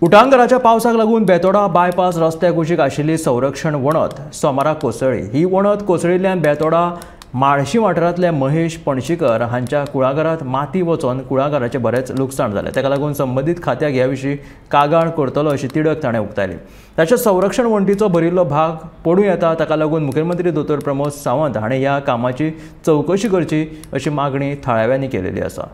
उटंगराच्या पावसाक लागून बेतोडा बायपास रस्त्याक उशीक आशिल्ली संरक्षण वणत सोमाराक कोसळ्ळी। ही वणत कोसळिल्ल्यान बेतोडा माळशी वाठारांतले महेश पणशीकर हांच्या कुळागरांत माती वचून कुळागराचें बरेंच लुकसाण जालें। ताका लागून संबंदीत खात्याक ह्या विशीं कागाळ करतलो अशी तिडक ताणें उक्तायली। ताच्या संरक्षण वणटीचो भरिल्लो भाग पडूं येता, ताका लागून मुखेलमंत्री दोतोर प्रमोद सावंत हाणें ह्या कामाची चवकशी करची अशी मागणी थळाव्यांनी केलेली आसा।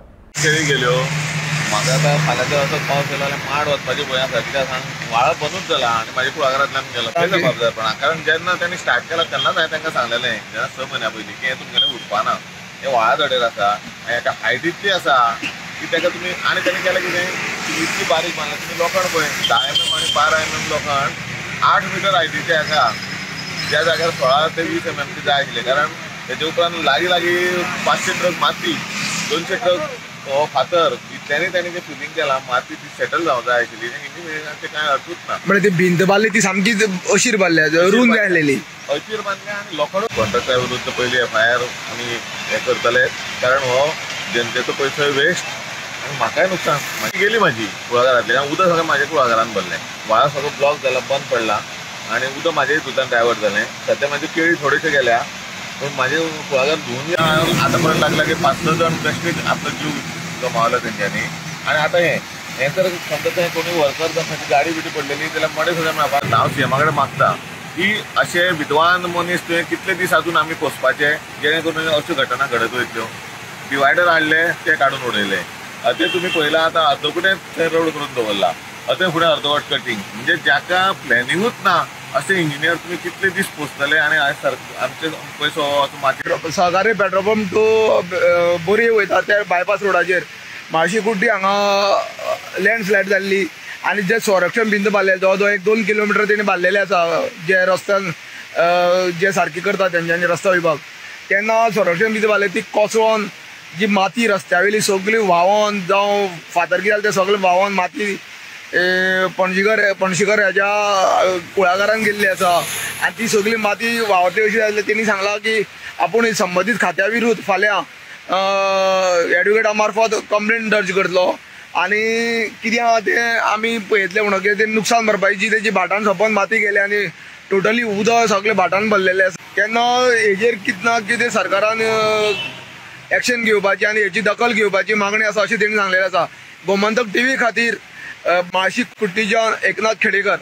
म्हाका आतां फाल्यांचो असो पावस येयलो जाल्यार माड वचपाची भंय आसा, कित्याक सांग व्हाळ बंदूच जाला आनी म्हाज्या कुळागरांतल्यान गेलो पयल्या जबाबदारपणान। कारण जेन्ना तेणी स्टार्ट केला तेन्नाच हांवें तांकां सांगलेलें जेन्ना 6 म्हयन्या पयलीं की हें तुमगेलें उरपाना, हें व्हाळा धडेर आसा आनी हेका हायट इतली आसा की ताका तुमी आनी तेणी केलें कितें इतली बारीक बांदला तुमी लोखंड पळय 10 mm आनी 12 mm लोखंड 8 मीटर हायटीचें आसा, ज्या जाग्यार 16 ते 20 mm जाय आशिल्लें। कारण तेजे उपरांत लागीं 500 ट्रक माती 200 ट्रक फातर इतल्यानी तेणी तें फिलिंग केलां, माती ती सेटल जावंक जाय आशिल्ली। इंजिनियरिंगाचें कांय अर्थूच ना। म्हणजे ती भिंत बांदली ती सामकी अशीर बांदल्या रूंद जाय आसलेली अशीर बांदल्या आनी लोखंड कॉन्ट्रॅक्टरा विरुद्ध पयलीं FIR आमी हें करतले, कारण हो जनतेचो पयसो वेस्ट आनी म्हाकाय नुकसान गेली म्हाजी कुळागरांतली। कारण उदक सगळें म्हाज्या कुळागरांत भरलें, व्हाळा सगळो ब्लॉक जाला, बंद पडला आनी उदक म्हाज्या हितूंतल्यान डायवर्ट जालें। सद्या म्हाजी केळी थोडेशे गेल्या, पूण म्हाजे कुळागर धुवन आतां पर्यंत लागला की 5-6 जाण बेश्टेच आपलो जीव गमावला तेंच्यांनी। आनी आतां हें तर समजा थंय कोणी वर्कर खंयची गाडी बिडी पडलेली जाल्यार मडे सुद्दां मेळपाक हांव CM कडेन मागता की अशे विद्वान मनीस थंय कितले दीस अजून आमी पोसपाचे जेणे करून अश्यो घटना घडत वयतल्यो। डिवायडर हाडले ते काडून उडयले, ते तुमी पळयलां आतां अर्दकुटें थंय रोड करून दवरला, थंय फुडें अर्दवट कटींग। म्हणजे जाका प्लॅनिंगूच ना अशे इंजिनियर तुमी कितले दीस पोसतले आनी आमचे पयसो माती। सहकारी पेट्रोल पंप टू बोरी वयता त्या बायपास रोडाचेर माळशी कुड्डी हांगा लँडस्लायड जाल्ली आनी जे संरक्षण भिंत बांदले जवळ जवळ 1-2 किलोमिटर तेणी बांदलेले आसा, जे रस्त्यान जे सारकी करता तेंच्यांनी रस्ता विभाग, तेन्ना संरक्षण भिंत बांदले ती कोसळोन जी माती रस्त्या वयली सगळी व्हांवोन जावं फातर जालें तें सगळें व्हांवोन माती पणशीकर ह्याच्या कुळागरांत गेल्ली आसा आनी ती सगळी माती व्हांवतली अशी जाल्ली। तेणी सांगलां की आपूण संबंदीत खात्या विरुद्ध फाल्यां एडवोकेटा मार्फत कंप्लेंट दर्ज करतलो आनी कित्याक तें आमी पळयतले म्हणटकीर ते नुकसान भरपायची तेजी भाटान सोंपोन माती गेली आनी टोटली उदक सगळें भाटान भरलेलें आसा। तेन्ना हेजेर कितें ना कितें सरकारान एक्शन घेवपाची आनी हेची दखल घेवपाची मागणी आसा अशें तेणी सांगलेलें आसा। गोमंतक TV खातीर माळशी कुट्टीच्यान एकनाथ खेडेकर।